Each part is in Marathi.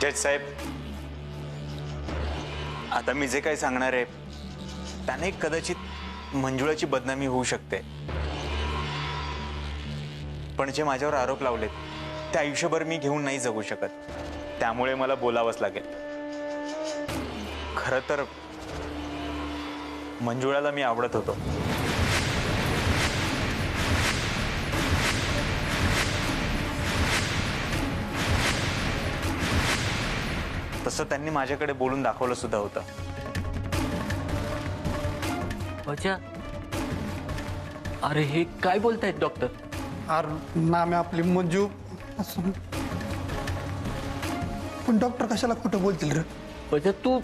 जज साहेब, आता मी जे काही सांगणार आहे त्याने कदाचित मंजुळाची बदनामी होऊ शकते, पण जे माझ्यावर आरोप लावलेत ते आयुष्यभर मी घेऊन नाही जगू शकत, त्यामुळे मला बोलावंच लागेल। खरं तर मंजुळाला मी आवडत होतो, तसं त्यांनी माझ्याकडे बोलून दाखवलं सुद्धा होतं। अच्छा, अरे हे काय बोलतायत डॉक्टर? अरे नाम आहे आपली मंजू असं, पण डॉक्टर कशाला खोटं बोलतील रे? अच्छा तू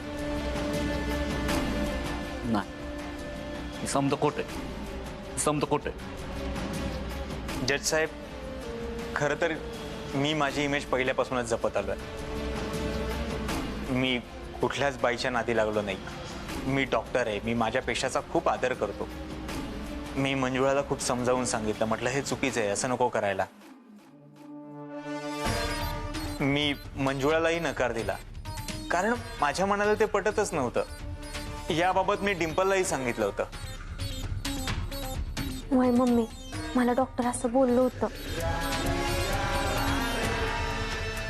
नाही, समजा खोट आहे, समजा खोट आहे। जज साहेब, खरं तर मी माझी इमेज पहिल्यापासूनच जपत आलोय। मी कुठल्याच बाईच्या नादी लागलो नाही। मी डॉक्टर आहे, मी माझ्या पेशाचा खूप आदर करतो। मी मंजुळाला खूप समजावून सांगितलं, म्हटलं हे चुकीचं आहे, असं नको करायला। मी मंजुळालाही नकार दिला, कारण माझ्या मनाला ते पटतच नव्हतं। याबाबत मी डिंपललाही सांगितलं होतं। वय मम्मी, मला डॉक्टर असं बोललो होतं।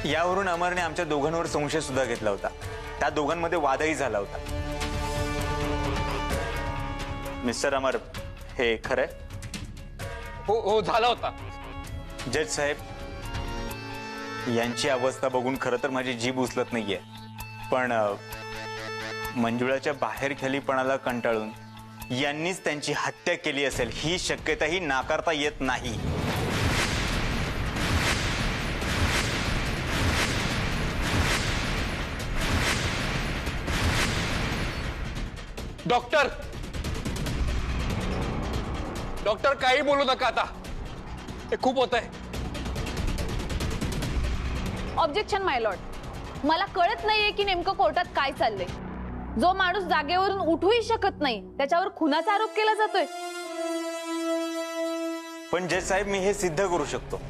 यावरून अमरने आमच्या दोघांवर संशय सुद्धा घेतला होता। त्या दोघांमध्ये वादही झाला होता। मिस्टर अमर, हे खरंय? हो झाला होता। जज साहेब, यांची अवस्था बघून खरं तर माझी जीभ उचलत नाहीये, पण मंजुळाच्या बाहेरखेलीपणाला कंटाळून यांनीच त्यांची हत्या केली असेल ही शक्यताही नाकारता येत नाही। डॉक्टर डॉक्टर काही बोलू नका आता, हे खूप होत आहे। ऑब्जेक्शन माय लॉर्ड, मला कळत नाहीये की नेमकं कोर्टात काय चाललंय। जो माणूस जागेवरून उठूही शकत नाही त्याच्यावर खुनाचा आरोप केला जातोय। पण जज साहेब, मी हे सिद्ध करू शकतो।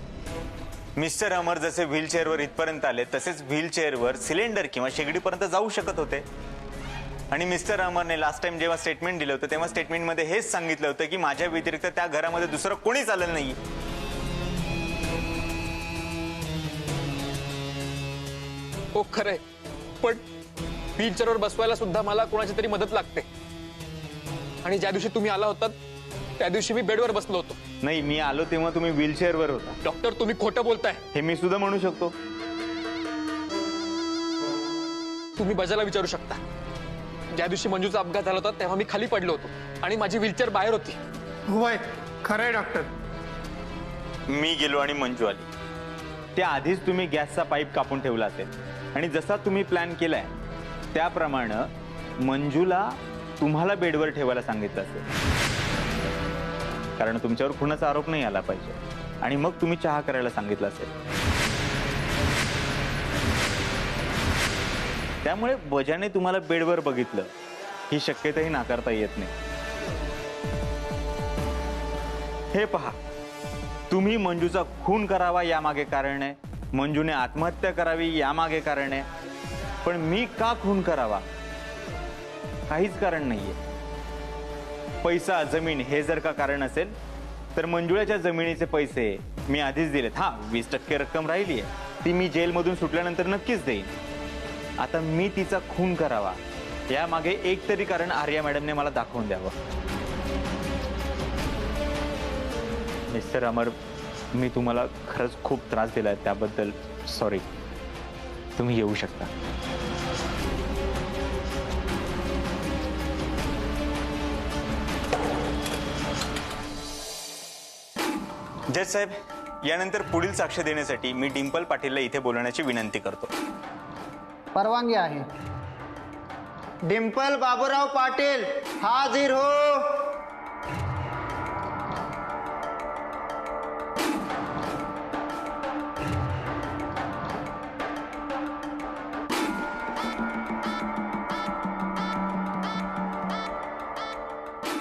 मिस्टर अमर जसे व्हीलचेअरवर इथपर्यंत आले तसेच व्हीलचेअरवर सिलेंडर किंवा शेगडीपर्यंत जाऊ शकत होते। आणि मिस्टर अमरने लास्ट टाइम जेव्हा स्टेटमेंट दिलं होतं तेव्हा स्टेटमेंटमध्ये हेच सांगितलं होतं की माझ्या व्यतिरिक्त त्या घरामध्ये दुसरं कोणीच आलेलं नाही। हो खरंय, पण व्हीलचेअरवर बसवायला सुद्धा मला कोणाची तरी मदत लागते। आणि ज्या दिवशी तुम्ही आला होता त्या दिवशी मी बेडवर बसलो होतो। नाही, मी आलो तेव्हा तुम्ही व्हीलचेअरवर होता। डॉक्टर तुम्ही खोटं बोलताय। हे मी सुद्धा म्हणू शकतो। तुम्ही बजाला विचारू शकता। ज्या दिवशी मंजूचा अपघात झाला होता तेव्हा मी खाली पडलो होतो आणि माझी व्हीलचेअर बाहेर होती। होय खरंय डॉक्टर। मी गेलो आणि मंजू आली। त्या आधीच तुम्ही गॅसचा पाईप कापून ठेवला असेल आणि जसा तुम्ही प्लॅन केलाय त्याप्रमाणे मंजूला तुम्हाला बेडवर ठेवायला सांगितलं असेल, कारण तुमच्यावर खुनाचा आरोप नाही आला पाहिजे। आणि मग तुम्ही चहा करायला सांगितलं असेल। त्यामुळे बजाने तुम्हाला बेडवर बघितलं ही शक्यताही नाकारता येत नाही। हे पहा, तुम्ही मंजूचा खून करावा यामागे कारण आहे, मंजूने आत्महत्या करावी यामागे कारण आहे, पण मी का खून करावा काहीच कारण नाहीये। पैसा जमीन हे जर का कारण असेल तर मंजुळाच्या जमिनीचे पैसे मी आधीच दिलेत। हा 20% रक्कम राहिली आहे ती मी जेलमधून सुटल्यानंतर नक्कीच देईन। आता मी तिचा खून करावा यामागे एक तरी कारण आर्या मॅडमने मला दाखवून द्यावं। मिस्टर अमर, मी तुम्हाला खरंच खूप त्रास दिलाय त्याबद्दल सॉरी। तुम्ही येऊ शकता। जज साहेब, यानंतर पुढील साक्ष देण्यासाठी मी डिंपल पाटीलला इथे बोलवण्याची विनंती करतो। परवानगी आहे। डिंपल बाबूराव पाटील हाजीर हो।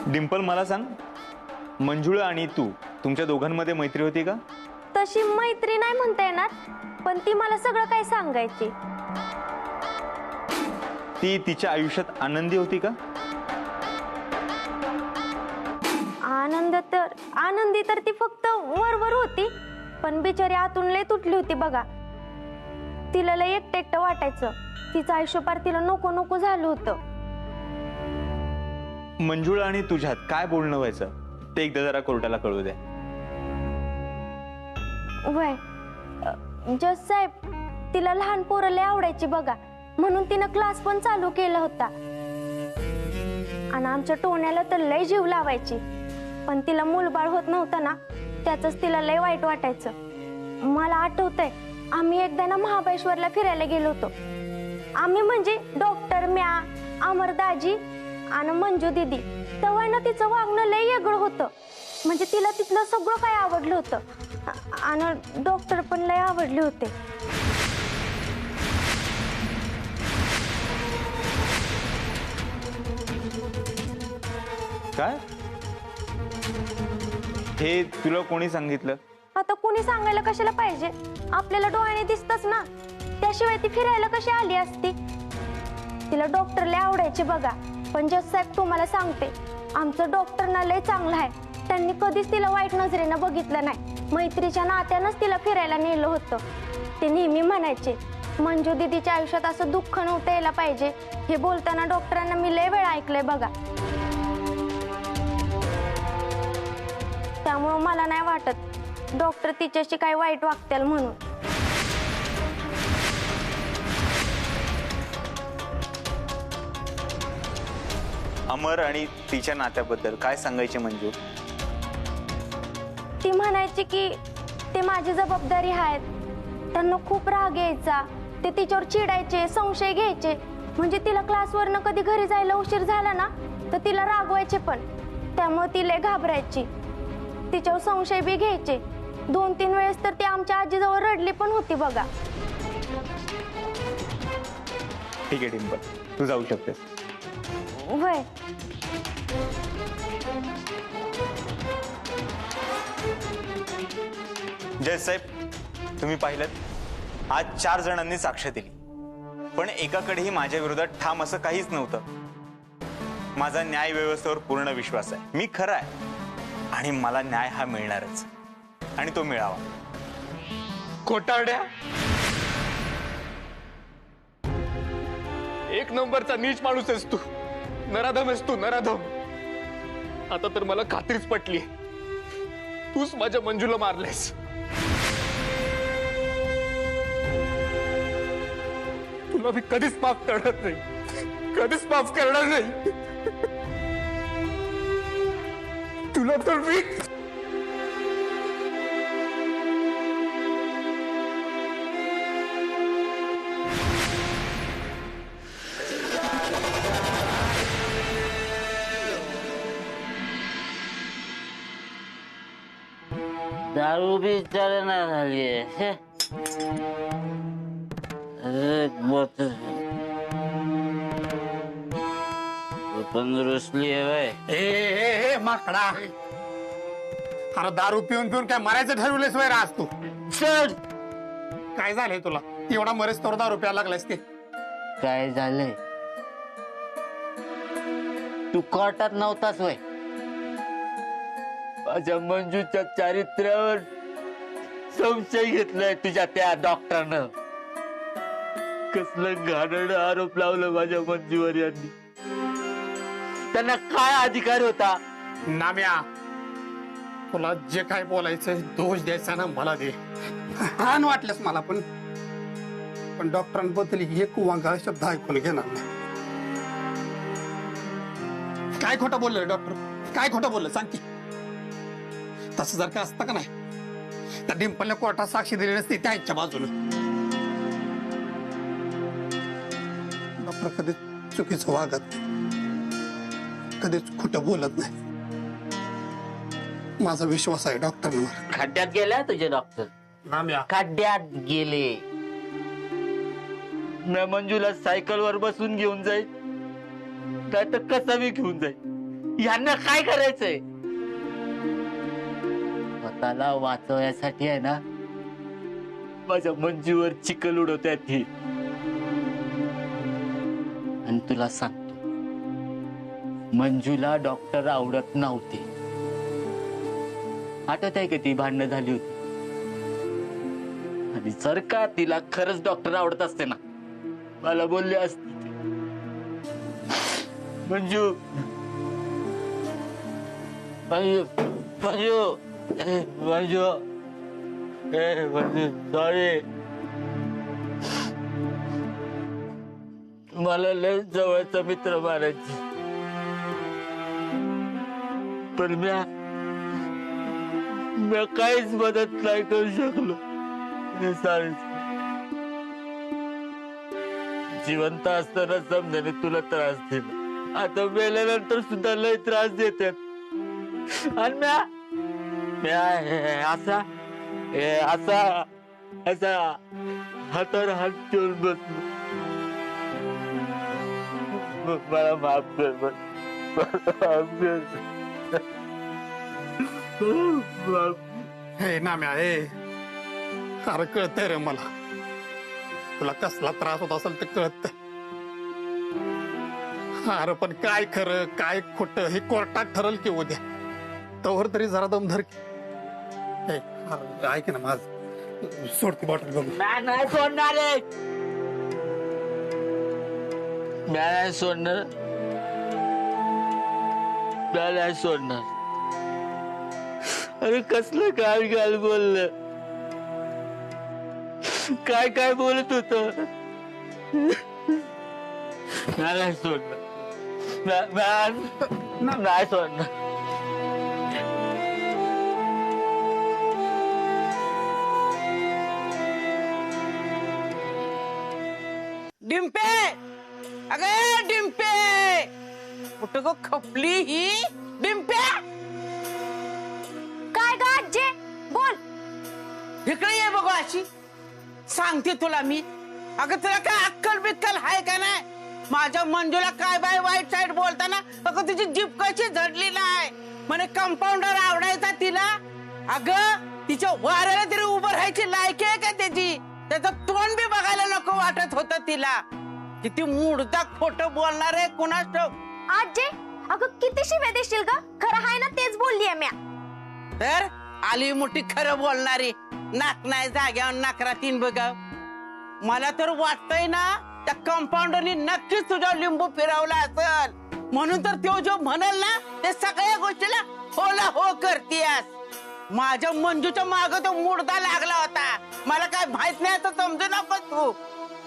डिंपल, मला सांग, मंजुळा आणि तू तुमच्या दोघांमध्ये मैत्री होती का? तशी मैत्री नाही म्हणता येणार, पण ती मला सगळं काही सांगायची। ती तिच्या आयुष्यात आनंदी होती का? आनंदी तर ती फक्त वरवर होती, पण बिचारी आतून लय तुटली होती बघा. तिला लय एकटं वाटायचं. तिचं आयुष्य पार तिला नको नको झालं होतं. मंजुळा आणि तुझ्यात काय बोलणं व्हायचं ते एकदा जरा कोर्टाला कळू द्या. वय जज साहेब, तिला लहान पोरं लय आवडायची बघा, म्हणून तिनं क्लास पण चालू केला होता. आणि आमच्या टोण्याला तर लय जीव लावायची, पण तिला मूलबाळ होत नव्हतं ना, त्याच तिला लय वाईट वाटायचं. मला आठवतंय, आम्ही एकदा ना महाबळेश्वरला फिरायला गेलो होतो. आम्ही म्हणजे डॉक्टर, म्या, अमरदाजी आणि मंजू दीदी. तेव्हा ना तिचं वागणं लय वेगळं होतं. म्हणजे तिला तिथलं सगळं काय आवडलं होतं आणि डॉक्टर पण लय आवडले होते. काय हे तुला कोणी सांगितलं? आता कोणी सांगायला कशाला पाहिजे? आपल्याला डोळ्याने दिसतच ना, त्याशिवाय ती फिरायला कशी आली असती? तिला डॉक्टर लय आवडायचे बघा, पण जज साहेब तुम्हाला सांगते, आमचं डॉक्टर ना लय चांगलं आहे. त्यांनी कधीच तिला वाईट नजरेनं बघितलं नाही. मैत्रीच्या नात्यानंच तिला फिरायला नेलं होतं. ते नेहमी म्हणायचे, मंजू दीदीच्या आयुष्यात असं दुःख नव्हतं यायला पाहिजे. हे बोलताना डॉक्टरांना मी लय वेळा ऐकलंय बघा. त्यामुळं मला नाही वाटत डॉक्टर तिच्याशी काही वाईट वागतील म्हणून. अमर आणि तिच्या नात्याबद्दल काय सांगायचे मंजू? ती म्हणायची की ते माझी जबाबदारी आहेत. त्यांना खूप राग यायचा, ते तिच्यावर चिडायचे, संशय घ्यायचे. म्हणजे तिला क्लासवरनं कधी घरी जायला उशीर झाला ना, तर तिला रागवायचे पण. त्यामुळे ती लय घाबरायची, तिच्यावर संशय बी घ्यायचे. 2-3 वेळेस तर ती आमच्या आजीजवळ रडली पण होती बघा. ठीक आहे डिंपल, तू जाऊ शकतेस. वय जज साहेब, तुम्ही पाहिलं, आज 4 जणांनी साक्ष दिली, पण एकाकडेही माझ्या विरोधात ठाम असं काहीच नव्हतं. माझा न्याय व्यवस्थेवर पूर्ण विश्वास आहे. मी खरा आहे आणि मला न्याय हा मिळणारच, आणि तो मिळावा. खोटारड्या, एक नंबरचा नीच माणूस आहेस तू. नराधम आहेस तू, नराधम. आता तर मला खात्रीच पटली, तूच माझ्या मंजूला मारलेस. तुला मी कधीच माफ करणार नाही, कधीच माफ करणार नाही. तुला तर मी दारू बी चालना झालीये. पण रुसली आहे ए माकडा, अरे दारू पिऊन पिऊन काय मरायचं ठरवलेस वय आज तू? चल. काय झालंय तुला? एवढा मरेच तर दारू प्यायला लागलायस ते? काय झालंय? तू कोर्टात नव्हतास वय? माझ्या मंजूच्या चारित्र्यावर संशय घेतलाय तुझ्या त्या डॉक्टरनं. कसलं घाणेरडं आरोप लावलं माझ्या मंजूवर यांनी. त्यांना काय अधिकार होता? नाम्या, तुला जे काय बोलायचं दोष द्यायचा ना मला दे. छान वाटलंस मला, पण डॉक्टरांबद्दल एक वांगा शब्द ऐकून घेणार नाही. काय खोटं बोललं डॉक्टर? काय खोटं बोललं सांग की? तसं जर काय असतं का नाही, तर डिंपलने कोर्टात साक्षी दिली नसती त्यांच्या बाजूने. डॉक्टर कधीच चुकीचं वागत नाही, कधीच खोटं बोलत नाही. माझा विश्वास आहे डॉक्टरांवर. खड्ड्यात गेला तुझे डॉक्टर? नाम्या, खड्ड्यात गेले. मी मंजूला सायकलवर बसून घेऊन जाईल, नाही तर कसं मी घेऊन जाईल? यांना काय करायचंय? स्वतःला वाचवण्यासाठी आहे ना, माझ्या मंजूवर चिखल उडवतात ही. आणि तुला सांगतो, मंजूला डॉक्टर आवडत नव्हते. आठवत आहे का ती भांडणं झाली होती? आणि जर का तिला खरंच डॉक्टर आवडत असते ना, मला बोलले असते, मंजू मंजू मंजू मंजू मंजू सॉरी, मला लय जवळचा मित्र मानायची, पण मी काहीच मदत नाही करू शकलो. जिवंत असताना समजाने तुला त्रास दिला, आता मेल्यानंतर सुद्धा लय त्रास देतात. आणि असा असा असा हातावर हात ठेवून बसलो. मला माफ कर, हे नाम्या, हे अरे कळतंय रे मला, तुला कसला त्रास होत असेल ते कळत. अरे पण काय खरं काय खोटं हे कोर्टात ठरल की उद्या, तोवर तरी जरा दम धर. हे, अरे ऐक ना माझ, सोडती बॉटल बघ. नाही सोडणार रे, नाही सोडणार, नाही सोडणार. अरे कसलं काय काय बोललं, काय काय बोलत होत. नाही सोडणार, नाही सोडणार. डिंपे, अगे डिंपे, कुठं गो खपली ही डिंपे? काय ग आज्जे, बोल. इकडे ये बघू अशी, सांगते तुला मी. अगं तुला काय अक्कल बिक्कल आहे का नाही? माझ्या मंजूला काय बाय वाईट साईड बोलताना अगं तुझी जीभ कशी झडली नाही. म्हणे कंपाऊंडर आवडायचा तिला. अगं तिच्या वाऱ्याला तरी उभं राहायची लायकी आहे का त्याची? त्याचं तोंड बी बघायला नको वाटत होतं तिला. किती मुडदा खोटं बोलणार आहे कुणास ठाऊक. आज्जे, अगं किती शिव्या देशील ग? खरं आहे ना तेच बोललीये म्या. तर आली मोठी खरं बोलणारी, नाक नाही जाग्यावर नाकरा तीन बघाव. मला तर वाटतंय ना त्या कंपाऊंडरनी नक्कीच तुझ्या लिंबू फिरवला असेल, म्हणून तर तो जो म्हणल ना ते सगळ्या गोष्टीला होला हो करतीयास. माझ्या मंजूच्या माग तो मुडदा लागला होता. मला काय माहित नाही तर समजू नको तू.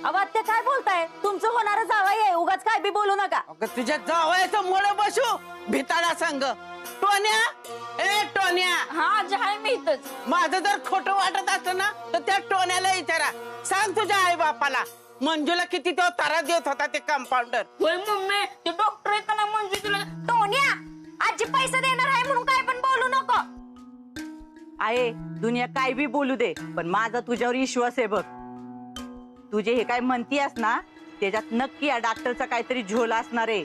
अवात्य काय बोलताय? तुमचं होणारं जावई आहे, उगाच काय बी बोलू नका. अगं तुझ्या जावयाचं मोड बसू भिताडा संग. टोन्या, ए टोन्या. हा आजी आहे मी इथंच. माझं जर खोटं वाटत असतं ना तर त्या टोन्याला विचारा. सांग तुझ्या आई बापाला मंजूला किती तो तारा देत होता ते कंपाऊंडर. होय मम्मी, ते डॉक्टर आहेत ना मंजू तुला. टोन्या, आजी पैसे देणार आहे म्हणून काय पण बोलू नको. आहे दुनिया काय बी बोलू दे, पण माझा तुझ्यावर विश्वास आहे बघ. तुझे हे काय म्हणतीयस ना त्याच्यात नक्की या डॉक्टरचा काहीतरी झोल असणार आहे,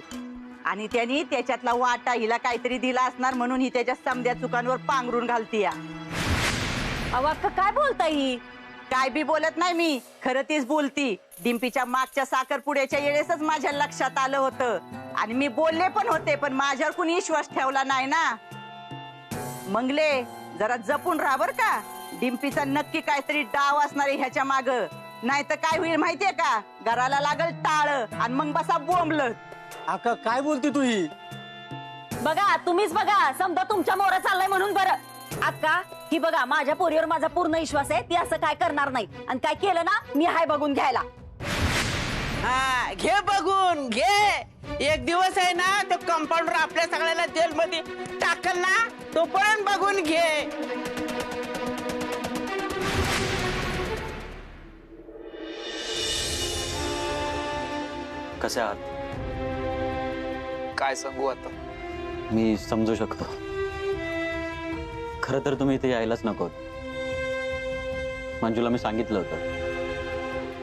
आणि त्यांनी त्याच्यातला वाटा हिला काहीतरी दिला असणार, म्हणून ही त्याच्या समद्या चुकांवर पांघरून घालतीया. अवाक्य काय बोलताय ही? काय बी बोलत नाही मी, खरं तीच बोलती. डिंपीच्या मागच्या साखरपुड्याच्या वेळेसच माझ्या लक्षात आलं होतं, आणि मी बोलले पण होते, पण माझ्यावर कुणी विश्वास ठेवला नाही ना. मंगले जरा जपून राहा बर का. डिंपीचा नक्की काहीतरी डाव असणार आहे ह्याच्या माग, नाही तर काय होईल माहितीये का? घराला लागल टाळ आणि मग बसा बोंबलत. अक्का काय बोलते तू ही? बघा तुम्हीच बघा, समजा तुमच्या मोरा चाललाय म्हणून बरं. अक्का ही बघा, माझ्या पोरीवर माझा पूर्ण विश्वास आहे, ती असं काय करणार नाही, आणि काय केलं ना मी हाय बघून घ्यायला. हा घे बघून घे. एक दिवस आहे ना तो कंपाऊंडर आपल्या सगळ्याला जेलमध्ये टाकल ना, तो पण बघून घे. कसे आहात? काय सांगू आता. मी समजू शकतो. खरं तर तुम्ही इथे यायलाच नको. मंजूला मी सांगितलं होतं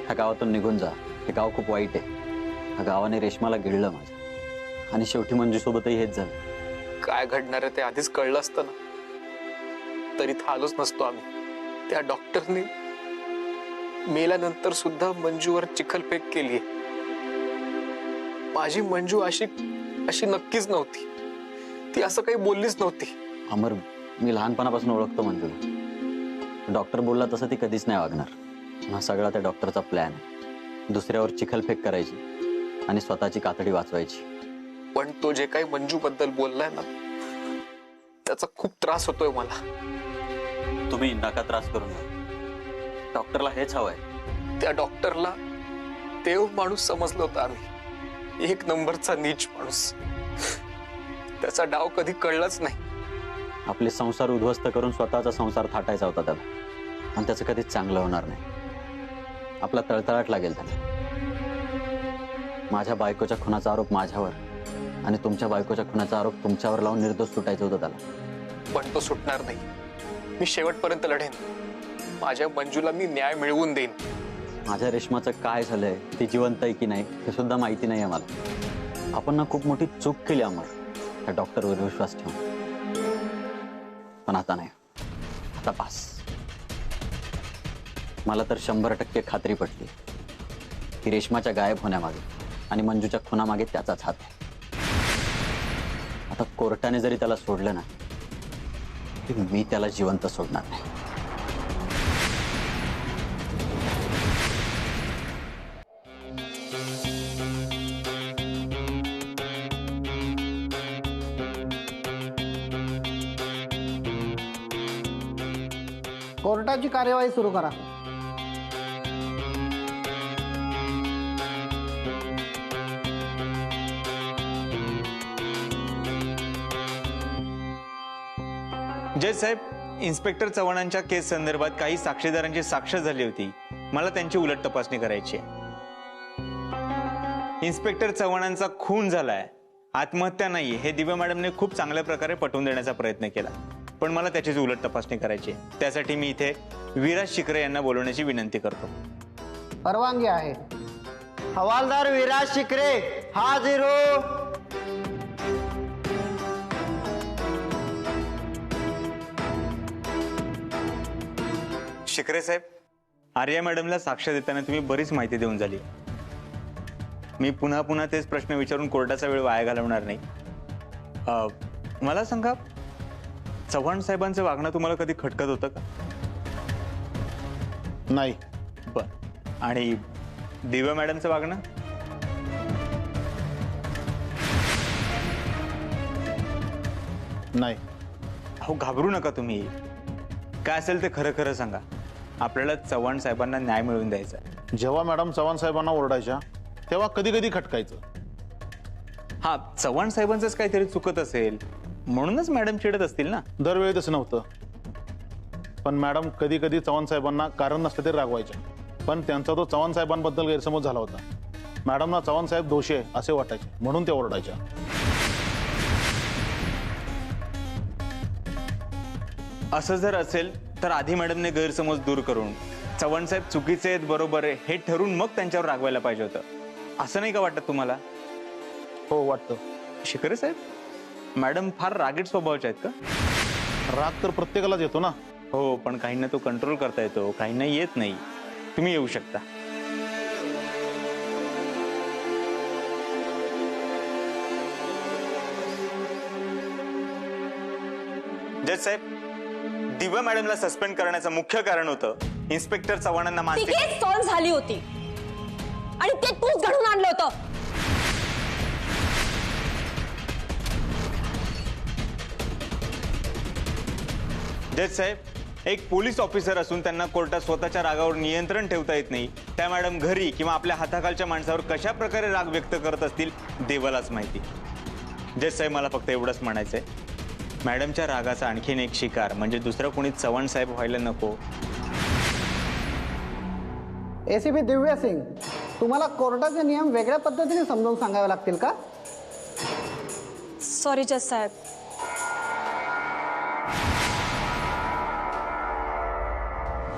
ह्या गावातून निघून जा, हे गाव खूप वाईट आहे. ह्या गावाने रेशमाला गिळलं माझ्या, आणि शेवटी मंजू सोबतही हेच झालं. काय घडणार आहे ते आधीच कळलं असतं ना तरी आलोच नसतो आम्ही. त्या डॉक्टरने मेल्यानंतर सुद्धा मंजूवर चिखलफेक केली. माझी मंजू अशी अशी नक्कीच नव्हती. ती असं काही बोललीच नव्हती. अमर, मी लहानपणापासून ओळखतो मंजूला. डॉक्टर बोलला तसं ती कधीच नाही वागणार. हा सगळा त्या डॉक्टरचा प्लॅन आहे. दुसऱ्यावर चिखलफेक करायची आणि स्वतःची कातडी वाचवायची. पण तो जे काही मंजू बद्दल बोललाय ना, त्याचा खूप त्रास होतोय मला. तुम्ही नका त्रास करू नका. डॉक्टरला हेच हवंय. त्या डॉक्टरला देव माणूस समजलं होतं आम्ही. एक नंबरचा नीच माणूस. त्याचा डाव कधी कळलाच नाही. आपले संसार उद्ध्वस्त करून स्वतःचा संसार थाटायचा होता त्याला, आणि त्याचं कधीच चांगलं होणार नाही. आपला तळतळाट लागेल त्याला. माझ्या बायकोच्या खुनाचा आरोप माझ्यावर आणि तुमच्या बायकोच्या खुनाचा आरोप तुमच्यावर लावून निर्दोष सुटायचं होतं त्याला. पण तो सुटणार नाही. मी शेवटपर्यंत लढेन. माझ्या मंजूला मी न्याय मिळवून देईन. माझ्या रेशमाचं काय झालंय, ती जिवंत आहे की नाही हे सुद्धा माहिती नाही आहे मला. आपण ना खूप मोठी चूक केली अमर, त्या डॉक्टरवर विश्वास ठेवून. पण आता नाही, आता पास. मला तर 100% खात्री पटली की रेशमाच्या गायब होण्यामागे आणि मंजूच्या खुनामागे त्याचाच हात आहे. आता कोर्टाने जरी त्याला सोडलं ना, तरी मी त्याला जिवंत सोडणार नाही. कोर्टाची कार्यवाही सुरू करा. जज साहेब, इन्स्पेक्टर चव्हाणांच्या केस संदर्भात काही साक्षीदारांची साक्ष झाली होती. मला त्यांची उलट तपासणी करायची आहे. इन्स्पेक्टर चव्हाणांचा खून झालाय, आत्महत्या नाही, हे दिव्या मॅडमने खूप चांगल्या प्रकारे पटवून देण्याचा प्रयत्न केला. पण मला त्याचीच उलट तपासणी करायची आहे. त्यासाठी मी इथे विराज शिकरे यांना बोलवण्याची विनंती करतो. परवानगी आहे. हवालदार विराज शिकरे हाजीर हो. शिकरे साहेब, आर्या मॅडमला साक्ष देताना तुम्ही बरीच माहिती देऊन झाली. मी पुन्हा पुन्हा तेच प्रश्न विचारून कोर्टाचा वेळ वाया घालवणार नाही. मला सांगा, चव्हाण साहेबांचं वागणं तुम्हाला कधी खटकत होतं का? नाही. बर. आणि दिव्या मॅडमचं वागणं? नाही. अहो, घाबरू नका तुम्ही. काय असेल ते खरं खरं सांगा. आपल्याला चव्हाण साहेबांना न्याय मिळवून द्यायचा. जेव्हा मॅडम चव्हाण साहेबांना ओरडायच्या तेव्हा कधी कधी खटकायचं. हा, चव्हाण साहेबांचंच काहीतरी चुकत असेल म्हणूनच मॅडम चिडत असतील ना. दरवेळी तसं नव्हतं. पण मॅडम कधी कधी चव्हाण साहेबांना कारण नसलं तरी रागवायच्या. पण त्यांचा तो चव्हाण साहेबांबद्दल गैरसमज झाला होता. मॅडमना चव्हाण साहेब दोषी आहे असे वाटायचे, म्हणून ते ओरडायच्या. असं जर असेल तर आधी मॅडमने गैरसमज दूर करून चव्हाण साहेब चुकीचे आहेत बरोबर आहे हे ठरून मग त्यांच्यावर रागवायला पाहिजे होतं. असं नाही का वाटत तुम्हाला? हो, वाटतं. शिकरे साहेब, मॅडम फार रागीट स्वभावाच्या आहेत का? राग तर प्रत्येकालाच येतो ना. हो, पण काहींना तो कंट्रोल करता येतो, काहींना येत नाही. तुम्ही येऊ शकता. जज साहेब, दिव्या मॅडमला सस्पेंड करण्याचं मुख्य कारण होतं इन्स्पेक्टर चव्हाणांना मानसिक केस सॉल्व्ह झाली होती आणि ते तूच घडून आणलं होतं. जज साहेब, एक पोलीस ऑफिसर असून त्यांना कोर्टात स्वतःच्या रागावर नियंत्रण ठेवता येत नाही. त्या मॅडम घरी किंवा आपल्या हाताखालच्या माणसावर कशा प्रकारे राग व्यक्त करत असतील देवालाच माहिती. जज साहेब, मला फक्त एवढंच म्हणायचंय, मॅडमच्या रागाचा आणखीन एक शिकार म्हणजे दुसरं कोणी चव्हाण साहेब व्हायला नको. एसीपी दिव्या सिंग, तुम्हाला कोर्टाचे नियम वेगळ्या पद्धतीने समजावून सांगावे लागतील का? सॉरी जज साहेब.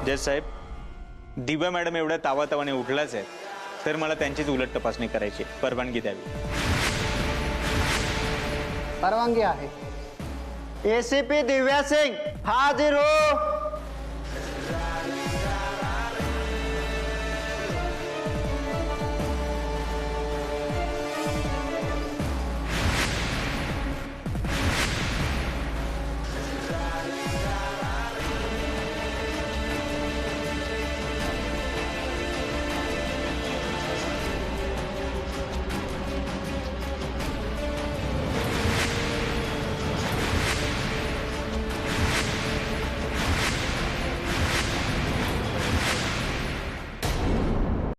जज साहेब, दिव्या मॅडम एवढ्या तावातावाने उठलाच आहेत तर मला त्यांचीच उलट तपासणी करायची. परवानगी द्यावी. परवानगी आहे. एसीपी दिव्या सिंग हाजीर हो.